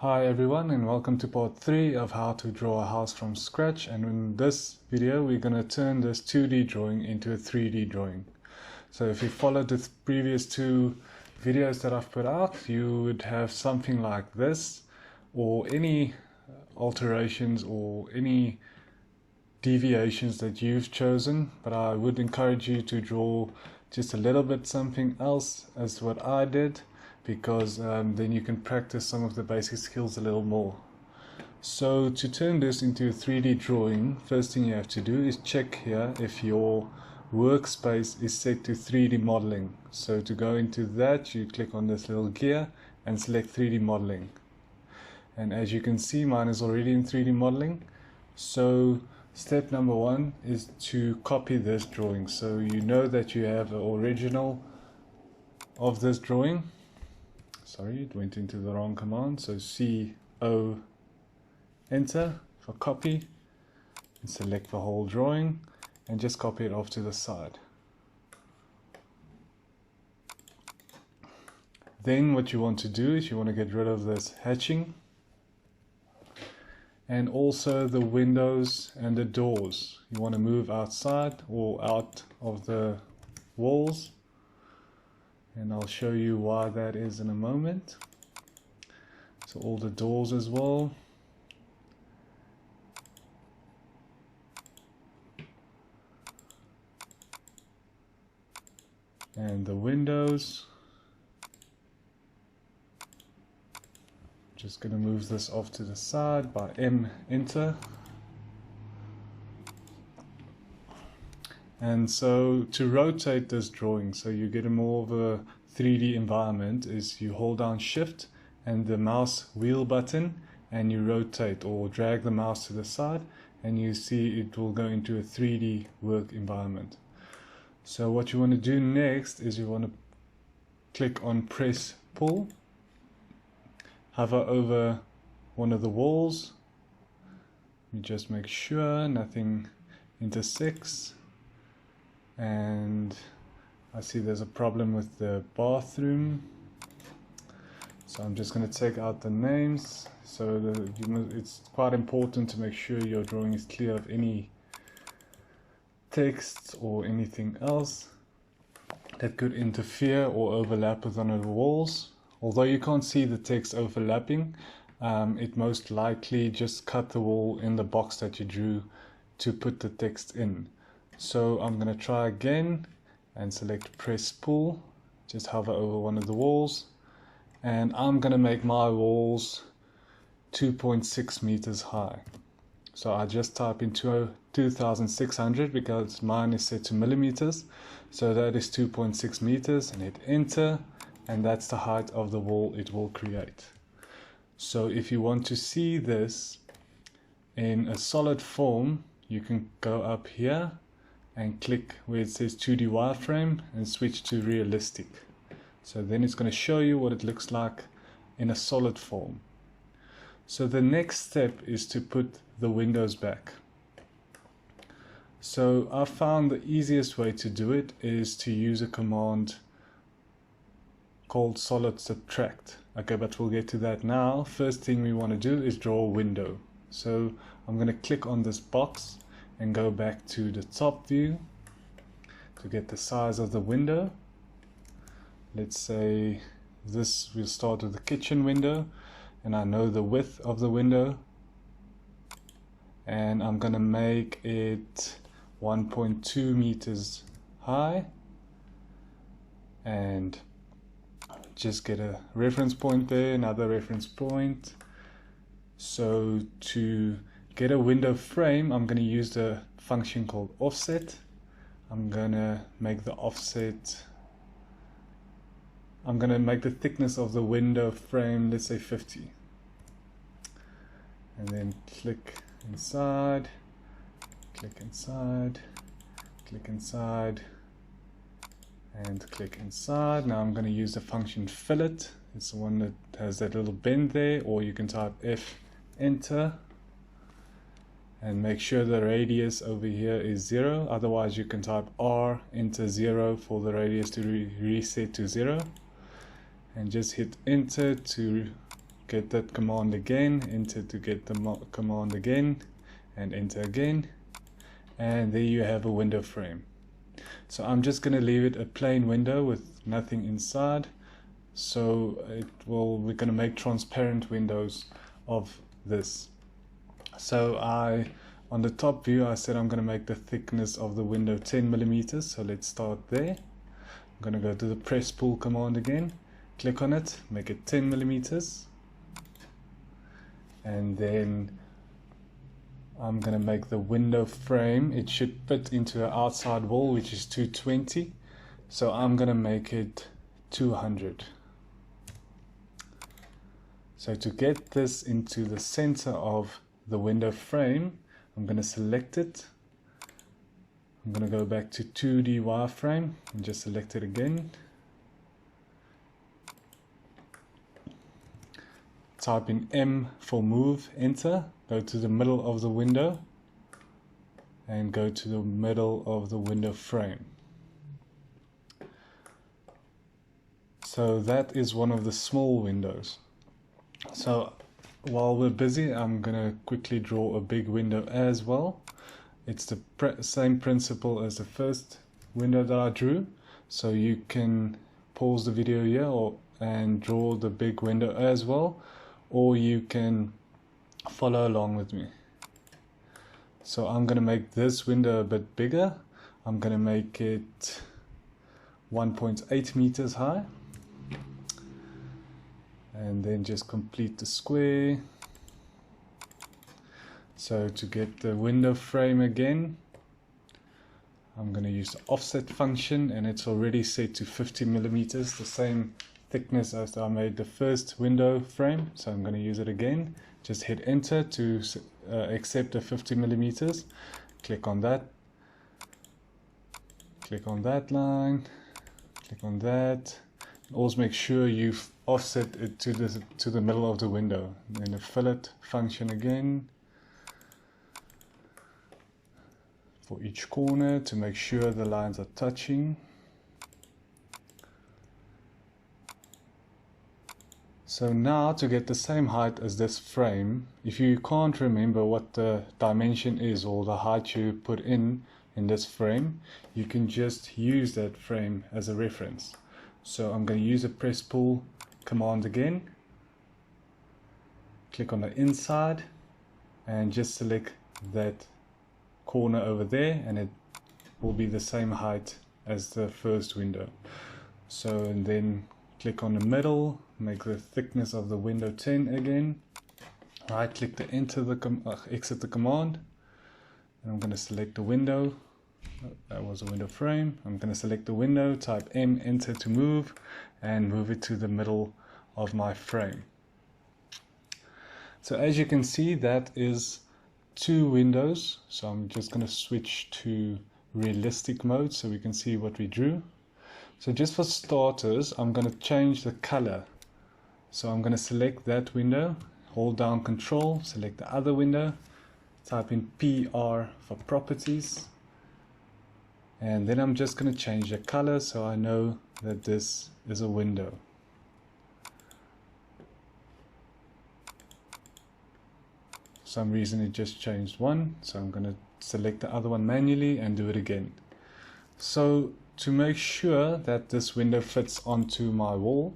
Hi everyone, and welcome to part 3 of how to draw a house from scratch. And in this video we're going to turn this 2D drawing into a 3D drawing. So if you followed the previous two videos that I've put out, you would have something like this, or any alterations or any deviations that you've chosen, but I would encourage you to draw just a little bit something else as what I did, because then you can practice some of the basic skills a little more. So to turn this into a 3D drawing, first thing you have to do is check here if your workspace is set to 3D modeling. So to go into that, you click on this little gear and select 3D modeling. And as you can see, mine is already in 3D modeling. So step number 1 is to copy this drawing. So you know that you have an original of this drawing. Sorry, it went into the wrong command. So CO, enter for copy, and select the whole drawing and just copy it off to the side. Then what you want to do is you want to get rid of this hatching and also the windows and the doors. You want to move outside or out of the walls, and I'll show you why that is in a moment. So all the doors as well. And the windows. Just going to move this off to the side by enter. And so to rotate this drawing, so you get a more of a 3D environment, is you hold down shift and the mouse wheel button and you rotate or drag the mouse to the side, and you see it will go into a 3D work environment. So what you want to do next is you want to click on press pull, hover over one of the walls. You just make sure nothing intersects. And I see there's a problem with the bathroom, so I'm just going to take out the names. So it's quite important to make sure your drawing is clear of any text or anything else that could interfere or overlap with one of the walls. Although you can't see the text overlapping, it most likely just cut the wall in the box that you drew to put the text in. So I'm going to try again and select press pull, just hover over one of the walls, and I'm going to make my walls 2.6 meters high. So I just type in 2600 because mine is set to millimeters, so that is 2.6 meters, and hit enter, and that's the height of the wall it will create. So if you want to see this in a solid form, you can go up here and click where it says 2D wireframe and switch to realistic. So then it's going to show you what it looks like in a solid form. So the next step is to put the windows back. So I found the easiest way to do it is to use a command called solid subtract. Okay, but we'll get to that now. First thing we want to do is draw a window. So I'm going to click on this box and go back to the top view to get the size of the window. Let's say this, we'll start with the kitchen window, and I know the width of the window, and I'm gonna make it 1.2 meters high, and just get a reference point there, another reference point. So to get a window frame, I'm going to use the function called offset. I'm going to make the offset, I'm going to make the thickness of the window frame, let's say 50. And then click inside, click inside, click inside, and click inside. Now I'm going to use the function fillet. It's the one that has that little bend there, or you can type F, enter. And make sure the radius over here is 0, otherwise you can type R, enter 0 for the radius to reset to 0. And just hit enter to get that command again, enter to get the command again, and enter again, and there you have a window frame. So I'm just going to leave it a plain window with nothing inside. So we're going to make transparent windows of this. So on the top view, I said I'm going to make the thickness of the window 10 millimeters. So let's start there. I'm going to go to the press pull command again, click on it, make it 10 millimeters, and then I'm going to make the window frame. It should fit into an outside wall, which is 220. So I'm going to make it 200. So to get this into the center of the window frame, I'm going to select it. I'm going to go back to 2D wireframe and just select it again. Type in M for move, enter, go to the middle of the window and go to the middle of the window frame. So that is one of the small windows. So while we're busy, I'm going to quickly draw a big window as well. It's the same principle as the first window that I drew. So you can pause the video here and draw the big window as well, or you can follow along with me. So I'm going to make this window a bit bigger. I'm going to make it 1.8 meters high. And then just complete the square. So to get the window frame again, I'm going to use the offset function, and it's already set to 50 millimeters, the same thickness as I made the first window frame. So I'm going to use it again. Just hit enter to accept the 50 millimeters. Click on that. Click on that line. Click on that. Also make sure you've offset it to the middle of the window. Then the fillet function again for each corner to make sure the lines are touching. So now to get the same height as this frame, if you can't remember what the dimension is or the height you put in this frame, you can just use that frame as a reference. So I'm going to use a press pull command again, click on the inside and just select that corner over there, and it will be the same height as the first window. So and then click on the middle, make the thickness of the window 10 again, right click to exit the command, and I'm going to select the window. That was a window frame. I'm going to select the window, type M, enter to move, and move it to the middle of my frame. So as you can see, that is 2 windows. So I'm just going to switch to realistic mode so we can see what we drew. So just for starters, I'm going to change the color. So I'm going to select that window, hold down Control, select the other window, type in PR for properties. And then I'm just going to change the color so I know that this is a window. For some reason it just changed one, so I'm going to select the other one manually and do it again. So to make sure that this window fits onto my wall,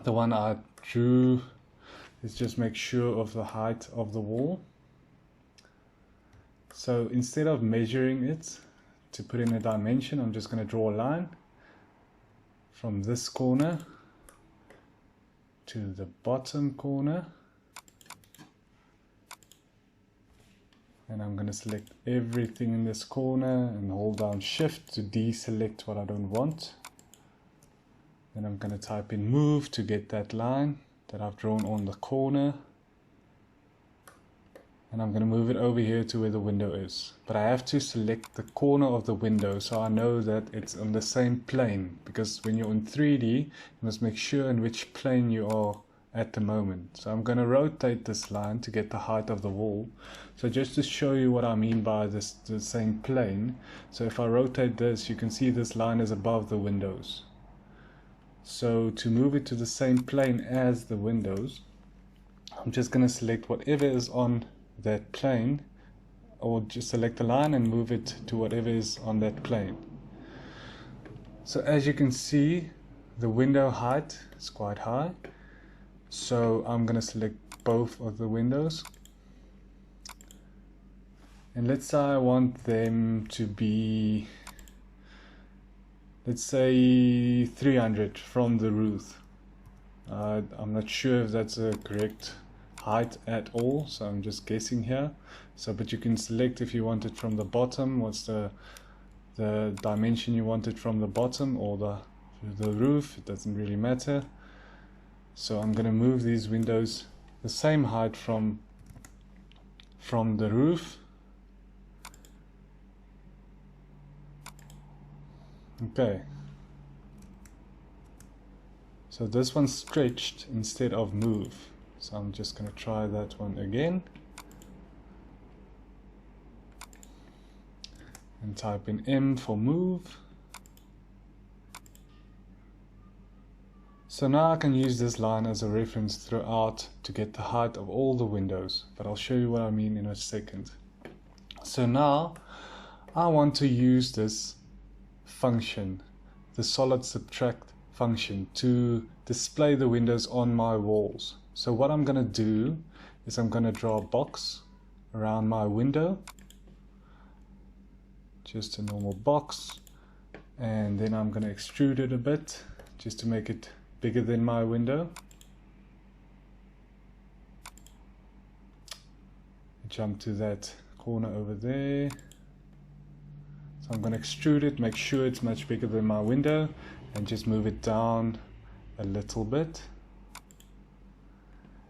the one I drew, is just make sure of the height of the wall. So instead of measuring it, to put in a dimension, I'm just going to draw a line from this corner to the bottom corner, and I'm going to select everything in this corner and hold down Shift to deselect what I don't want. Then I'm going to type in move to get that line that I've drawn on the corner, and I'm going to move it over here to where the window is. But I have to select the corner of the window so I know that it's on the same plane, because when you're in 3D you must make sure in which plane you are at the moment. So I'm going to rotate this line to get the height of the wall. So just to show you what I mean by the same plane, so if I rotate this, you can see this line is above the windows. So to move it to the same plane as the windows, I'm just going to select whatever is on that plane, or just select a line and move it to whatever is on that plane. So as you can see, the window height is quite high, so I'm going to select both of the windows, and let's say I want them to be, let's say 300 from the roof. I'm not sure if that's a correct height at all, so I'm just guessing here. So, but you can select if you want it from the bottom, what's the dimension you want it from the bottom, or the roof. It doesn't really matter. So I'm going to move these windows the same height from the roof. Okay. So this one's stretched instead of move. So I'm just going to try that one again. And type in M for move. So now I can use this line as a reference throughout to get the height of all the windows, but I'll show you what I mean in a second. So now I want to use this function, the solid subtract function, to display the windows on my walls. So what I'm going to do is I'm going to draw a box around my window, just a normal box, and then I'm going to extrude it a bit just to make it bigger than my window. Jump to that corner over there. So I'm going to extrude it, make sure it's much bigger than my window, and just move it down a little bit.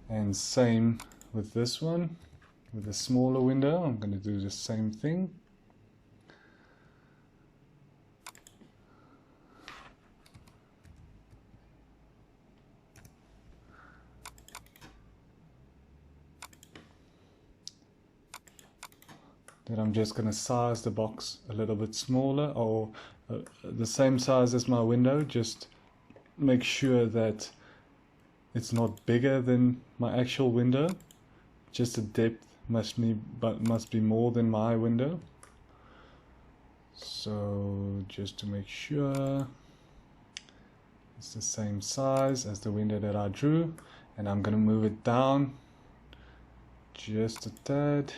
And same with this one, with the smaller window, I'm going to do the same thing. Then I'm just going to size the box a little bit smaller, or the same size as my window. Just make sure that it's not bigger than my actual window. Just the depth must be more than my window. So just to make sure it's the same size as the window that I drew, and I'm going to move it down just a tad.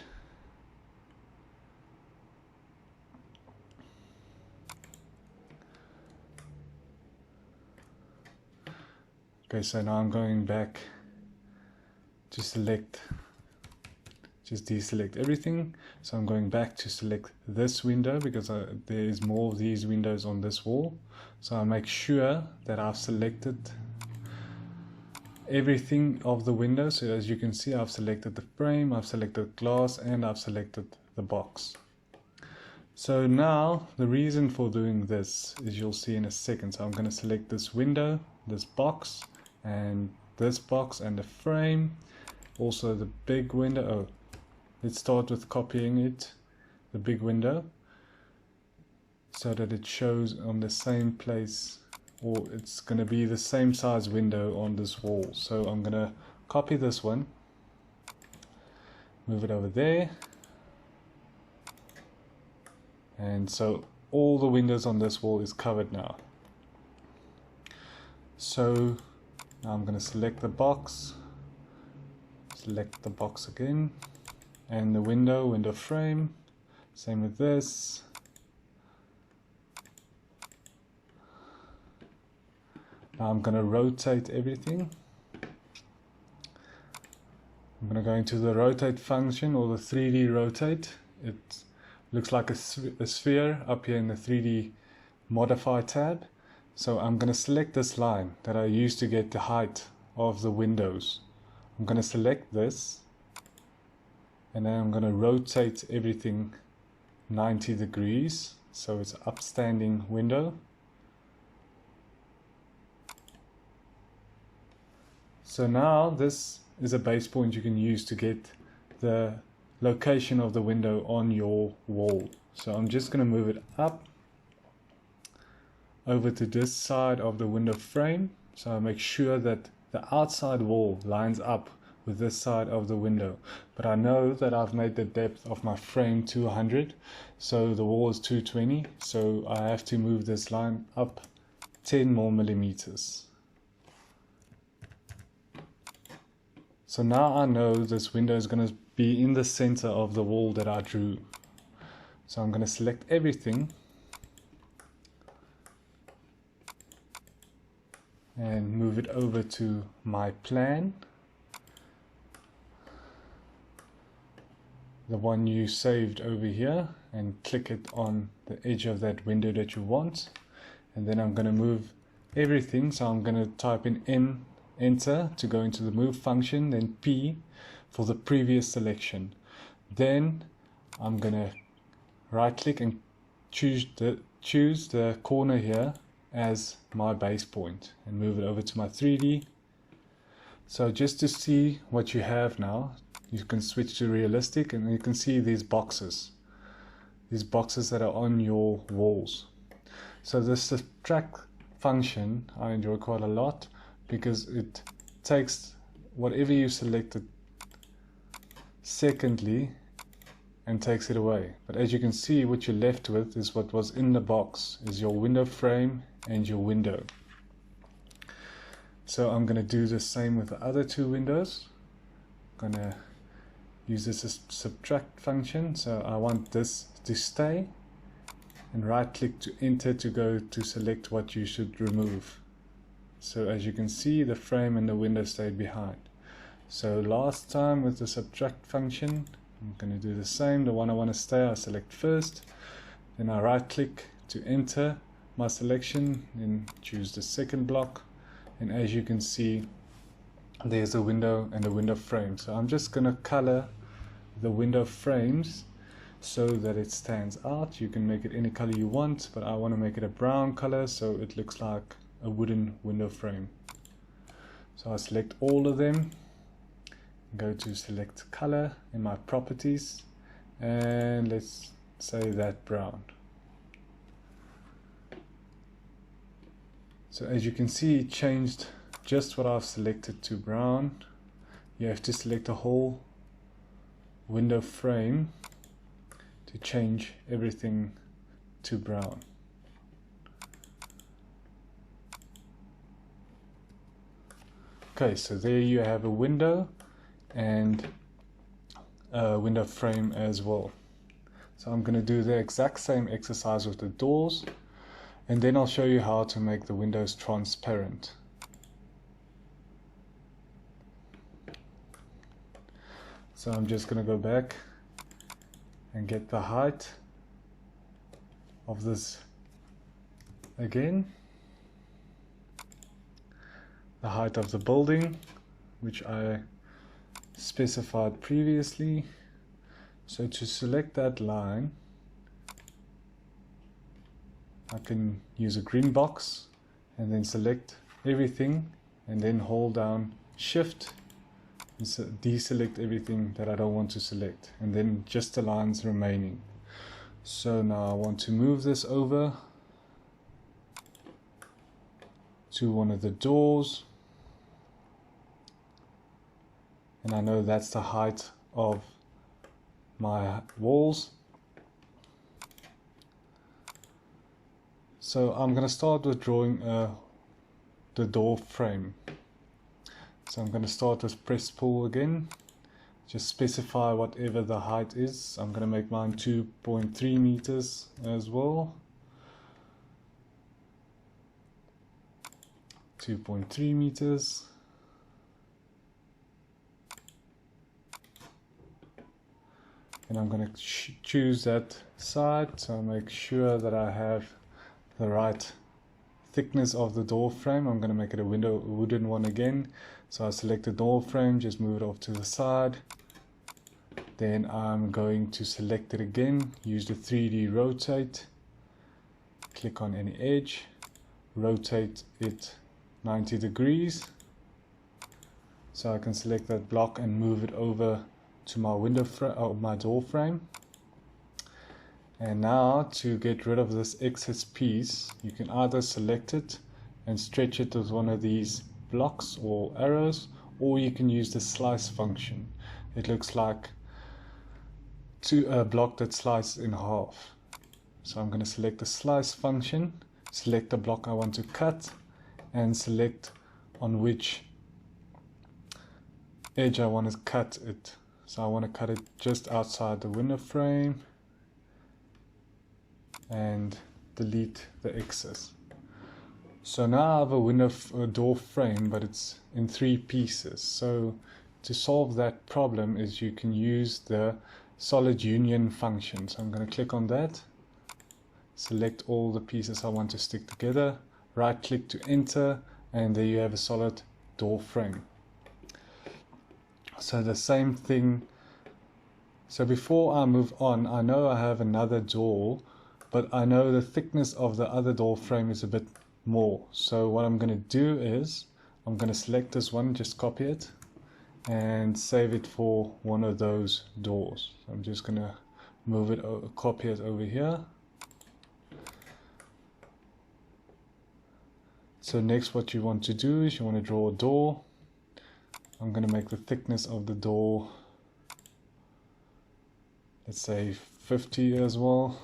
Okay, so now I'm going back to select, just deselect everything. So I'm going back to select this window because there is more of these windows on this wall. So I make sure that I've selected everything of the window. So as you can see, I've selected the frame, I've selected glass, and I've selected the box. So now the reason for doing this is you'll see in a second. So I'm going to select this window, this box, and this box, and the frame, also the big window. Oh, let's start with copying it, the big window, so that it shows on the same place, or it's going to be the same size window on this wall. So I'm going to copy this one, move it over there, and so all the windows on this wall is covered now. So now I'm going to select the box, select the box again, and the window frame, same with this. Now I'm going to rotate everything. I'm going to go into the rotate function, or the 3D rotate. It looks like a sphere up here in the 3D modify tab. So I'm going to select this line that I used to get the height of the windows. I'm going to select this, and then I'm going to rotate everything 90 degrees, so it's upstanding window. So now this is a base point you can use to get the location of the window on your wall. So I'm just going to move it up over to this side of the window frame, so I make sure that the outside wall lines up with this side of the window. But I know that I've made the depth of my frame 200, so the wall is 220, so I have to move this line up 10 more millimeters. So now I know this window is going to be in the center of the wall that I drew. So I'm going to select everything and move it over to my plan, the one you saved over here, and click it on the edge of that window that you want. And then I'm going to move everything, so I'm going to type in enter to go into the move function, then P for the previous selection. Then I'm going to right click and choose the corner here as my base point and move it over to my 3D. So just to see what you have now, you can switch to realistic, and you can see these boxes that are on your walls. So the subtract function I enjoy quite a lot, because it takes whatever you selected secondly and takes it away. But as you can see, what you're left with is what was in the box, is your window frame and your window. So I'm going to do the same with the other two windows. I'm going to use this subtract function. So I want this to stay, and right click to enter to go to select what you should remove. So as you can see, the frame and the window stayed behind. So last time with the subtract function, I'm going to do the same. The one I want to stay, I select first, then I right click to enter my selection and choose the second block. And as you can see, there's a window and a window frame. So I'm just going to color the window frames so that it stands out. You can make it any color you want, but I want to make it a brown color so it looks like a wooden window frame. So I select all of them, go to select color in my properties, and let's say that brown. So as you can see, it changed just what I've selected to brown. You have to select a whole window frame to change everything to brown. Okay, so there you have a window and a window frame as well. So I'm going to do the exact same exercise with the doors, and then I'll show you how to make the windows transparent. So I'm just going to go back and get the height of this again, the height of the building, which I specified previously. So to select that line, I can use a green box and then select everything, and then hold down Shift and deselect everything that I don't want to select, and then just the lines remaining. So now I want to move this over to one of the doors, and I know that's the height of my walls. So I'm going to start with drawing the door frame. So I'm going to start with press pull again, just specify whatever the height is. I'm going to make mine 2.3 meters as well. 2.3 meters. And I'm going to choose that side, so I'll make sure that I have the right thickness of the door frame. I'm going to make it a wooden one again. So I select the door frame, just move it off to the side. Then I'm going to select it again, use the 3D rotate, click on any edge, rotate it 90 degrees. So I can select that block and move it over to my window frame, or my door frame. And now to get rid of this excess piece, you can either select it and stretch it with one of these blocks or arrows, or you can use the slice function. It looks like a block that slices in half. So I'm going to select the slice function, select the block I want to cut, and select on which edge I want to cut it. So I want to cut it just outside the window frame and delete the excess. So now I have a door frame, but it's in 3 pieces. So to solve that problem is you can use the solid union function. So I'm going to click on that, select all the pieces I want to stick together, right click to enter, and there you have a solid door frame. So the same thing. So before I move on, I know I have another door, but I know the thickness of the other door frame is a bit more. So what I'm going to do is I'm going to select this one, just copy it and save it for one of those doors. So I'm just going to move it, copy it over here. So next what you want to do is you want to draw a door. I'm going to make the thickness of the door, let's say 50 as well.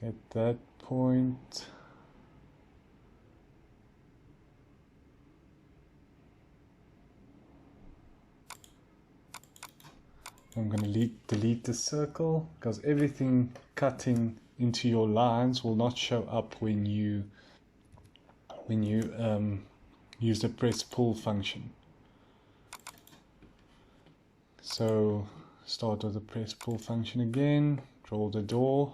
At that point, I'm going to delete the circle, because everything cutting into your lines will not show up when you use the press pull function. So start with the press pull function again, draw the door.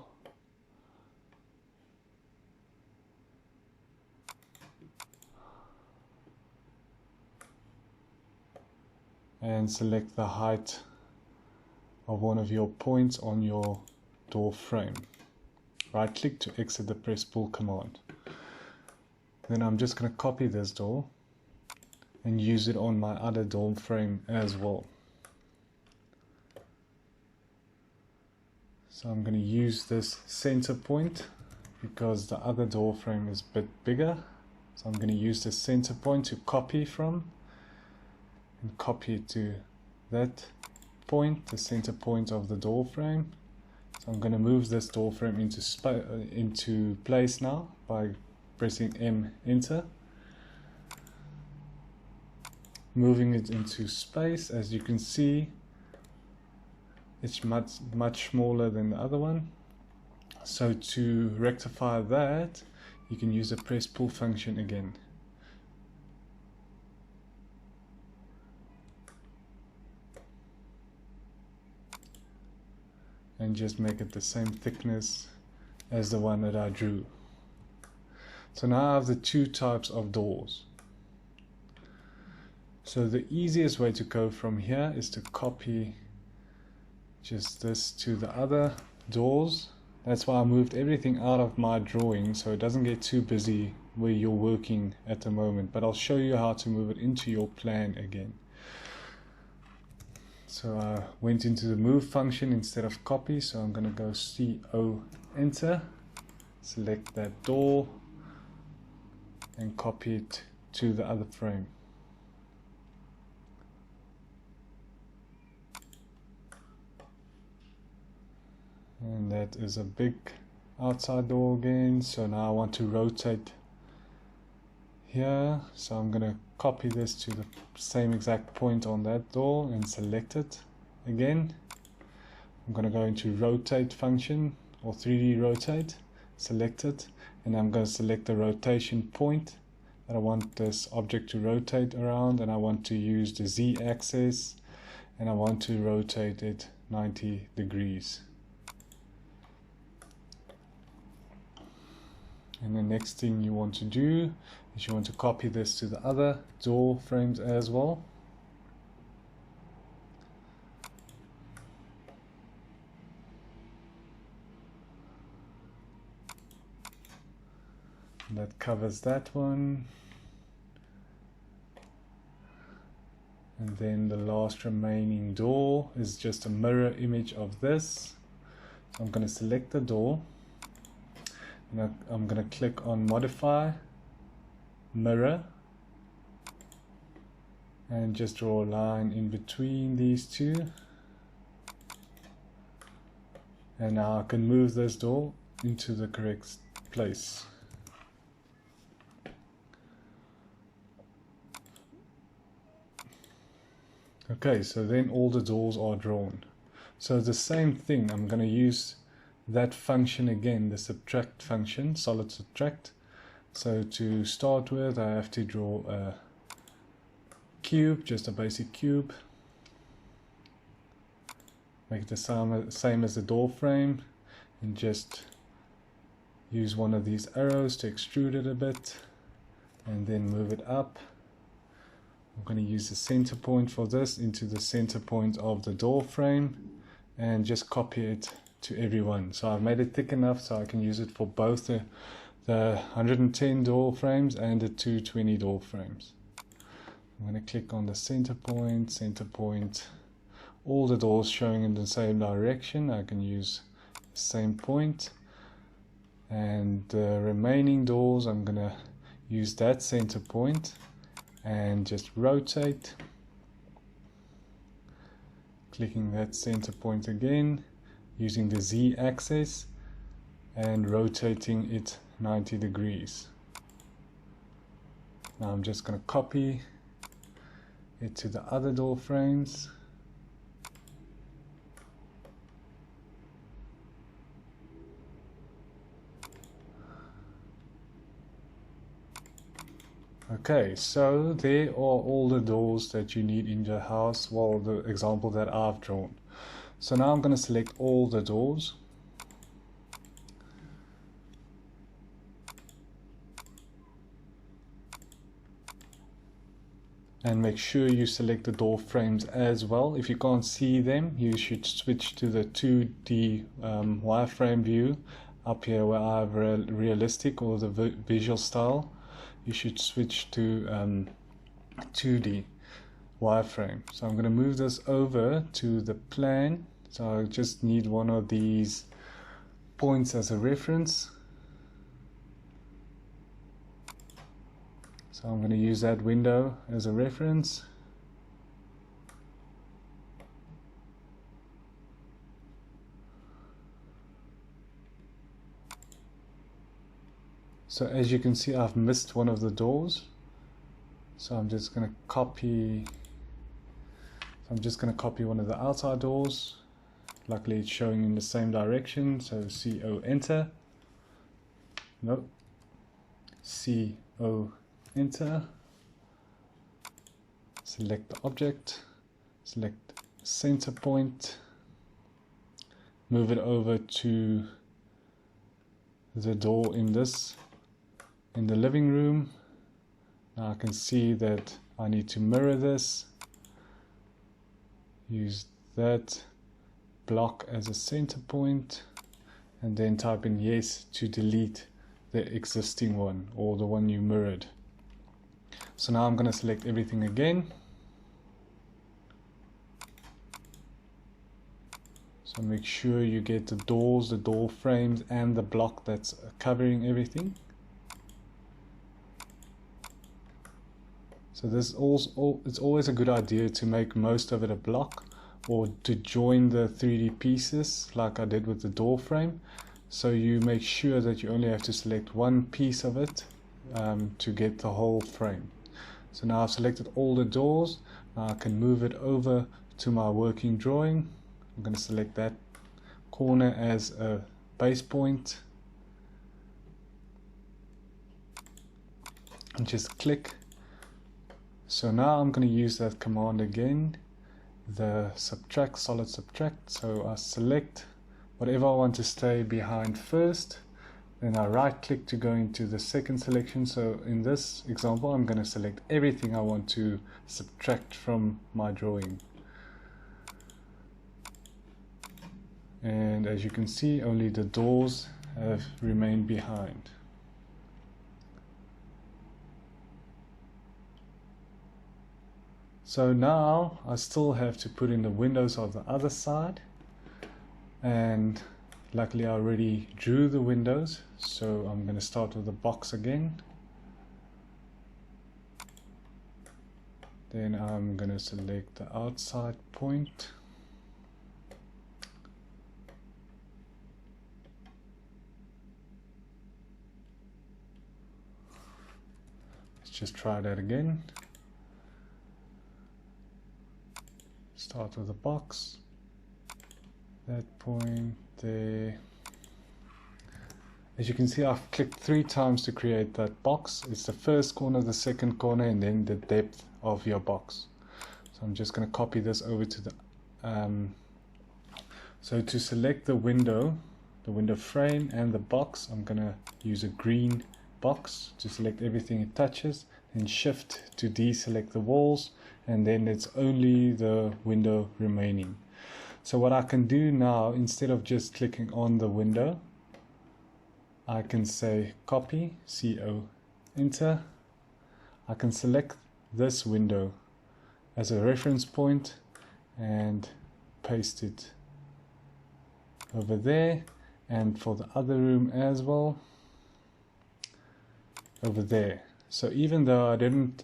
And select the height of one of your points on your door frame. Right click to exit the press pull command. Then I'm just going to copy this door and use it on my other door frame as well. So I'm going to use this center point because the other door frame is a bit bigger. So I'm going to use the center point to copy from, and copy it to that point, the center point of the door frame. So I'm going to move this door frame into place now by pressing M, enter. Moving it into space, as you can see, it's much smaller than the other one. So to rectify that, you can use the press pull function again. And just make it the same thickness as the one that I drew. So now I have the 2 types of doors. So the easiest way to go from here is to copy just this to the other doors. That's why I moved everything out of my drawing so it doesn't get too busy where you're working at the moment. But I'll show you how to move it into your plan again. So I went into the move function instead of copy, so I'm going to go CO, enter, select that door and copy it to the other frame. And that is a big outside door again. So now I want to rotate here, so I'm going to copy this to the same exact point on that door and select it again. I'm going to go into rotate function or 3D rotate, select it, and I'm going to select the rotation point that I want this object to rotate around, and I want to use the Z axis and I want to rotate it 90 degrees. And the next thing you want to do is you want to copy this to the other door frames as well. And that covers that one. And then the last remaining door is just a mirror image of this. So I'm going to select the door. And I'm going to click on modify, mirror and just draw a line in between these two, and now I can move this door into the correct place. Okay, so then all the doors are drawn. So the same thing, I'm going to use that function again, the subtract function, solid subtract. So to start with, I have to draw a cube, just a basic cube. Make it the same as the door frame, and just use one of these arrows to extrude it a bit, and then move it up. I'm going to use the center point for this into the center point of the door frame, and just copy it to everyone. So I've made it thick enough so I can use it for both the 110 door frames and the 220 door frames. I'm going to click on the center point, all the doors showing in the same direction. I can use the same point, and the remaining doors I'm going to use that center point and just rotate, clicking that center point again using the Z axis and rotating it 90 degrees. Now I'm just going to copy it to the other door frames. Okay, so there are all the doors that you need in your house, well, the example that I've drawn. So now I'm going to select all the doors. And make sure you select the door frames as well. If you can't see them, you should switch to the 2D wireframe view up here where I have realistic or the visual style. You should switch to 2D wireframe. So I'm going to move this over to the plan. So I just need one of these points as a reference. So I'm going to use that window as a reference. So as you can see, I've missed one of the doors. So I'm just going to copy. I'm just going to copy one of the outside doors. Luckily it's showing in the same direction. So CO enter. Nope. CO enter. Select the object. Select center point. Move it over to the door in the living room. Now I can see that I need to mirror this. Use that block as a center point, and then type in yes to delete the existing one or the one you mirrored. So now I'm going to select everything again. So make sure you get the doors, the door frames, and the block that's covering everything. So this also, it's always a good idea to make most of it a block, or to join the 3D pieces like I did with the door frame. So you make sure that you only have to select one piece of it to get the whole frame. So now I've selected all the doors. Now I can move it over to my working drawing. I'm going to select that corner as a base point and just click. So now I'm going to use that command again, the subtract, solid subtract. So I select whatever I want to stay behind first, then I right click to go into the second selection. So in this example I'm going to select everything I want to subtract from my drawing. And as you can see, only the doors have remained behind. So now I still have to put in the windows of the other side, and luckily I already drew the windows, so I'm going to start with the box again. Then I'm going to select the outside point. Let's just try that again. Start with a box. That point there. As you can see, I've clicked 3 times to create that box. It's the first corner, the second corner, and then the depth of your box. So I'm just going to copy this over to the so to select the window frame and the box, I'm going to use a green box to select everything it touches, and shift to deselect the walls, and then it's only the window remaining. So what I can do now, instead of just clicking on the window, I can say copy, CO, enter. I can select this window as a reference point and paste it over there, and for the other room as well, over there. So even though I didn't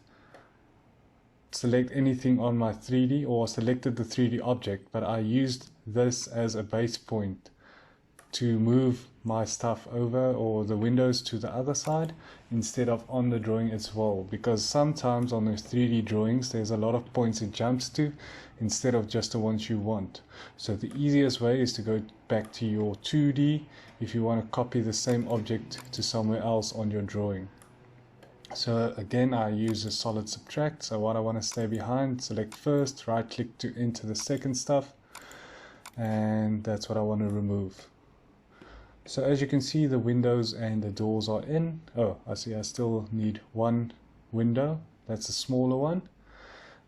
select anything on my 3D or selected the 3D object, but I used this as a base point to move my stuff over, or the windows to the other side instead of on the drawing as well, because sometimes on those 3D drawings there's a lot of points it jumps to instead of just the ones you want. So the easiest way is to go back to your 2D if you want to copy the same object to somewhere else on your drawing. So again, I use a solid subtract. So what I want to stay behind, select first, right click to enter the second stuff, and that's what I want to remove. So as you can see, the windows and the doors are in. Oh, I see I still need one window. That's a smaller one.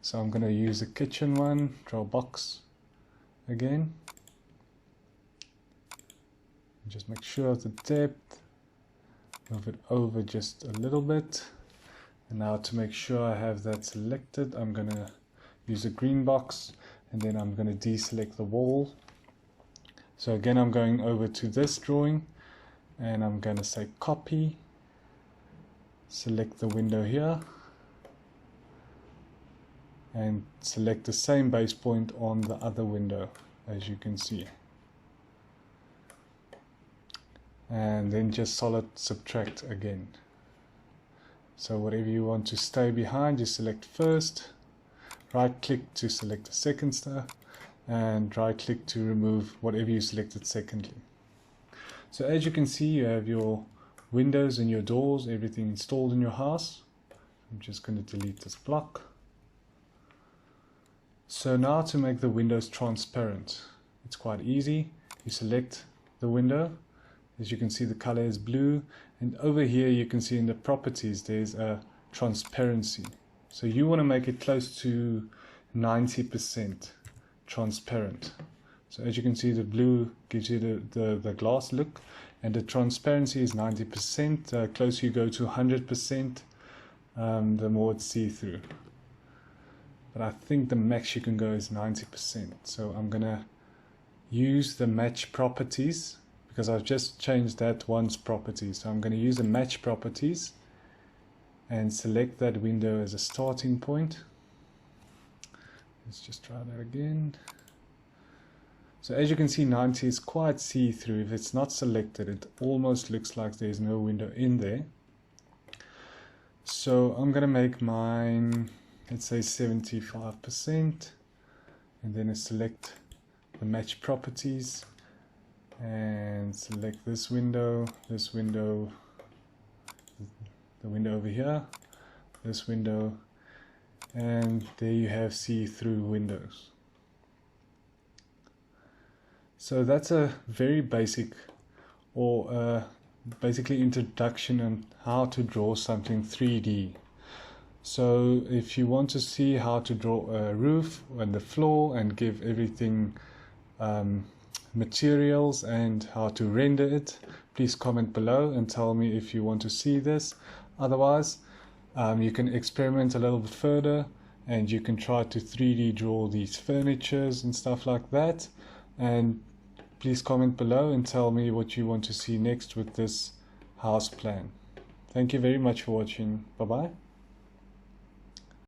So I'm going to use the kitchen one, draw a box again. Just make sure of the depth, move it over just a little bit. And now to make sure I have that selected, I'm going to use a green box, and then I'm going to deselect the wall. So again, I'm going over to this drawing, and I'm going to say copy, select the window here, and select the same base point on the other window, as you can see. And then just solid subtract again. So whatever you want to stay behind, you select first, right click to select the second star, and right click to remove whatever you selected secondly. So as you can see, you have your windows and your doors, everything installed in your house. I'm just going to delete this block. So now to make the windows transparent, it's quite easy. You select the window. As you can see, the color is blue, and over here you can see in the properties there's a transparency. So you want to make it close to 90% transparent. So as you can see, the blue gives you the glass look, and the transparency is 90%. Closer you go to 100%, the more it's see-through. But I think the max you can go is 90%. So I'm gonna use the match properties, because I've just changed that one's property. So I'm going to use the match properties and select that window as a starting point. Let's just try that again. So as you can see, 90 is quite see-through. If it's not selected, it almost looks like there's no window in there. So I'm going to make mine, let's say 75%, and then I select the match properties and select this window, the window over here, this window, and there you have see-through windows. So that's a very basic, or basically introduction on how to draw something 3D. So if you want to see how to draw a roof and the floor and give everything materials and how to render it, please comment below and tell me if you want to see this. Otherwise, you can experiment a little bit further, and you can try to 3D draw these furnitures and stuff like that. And please comment below and tell me what you want to see next with this house plan. Thank you very much for watching. Bye bye.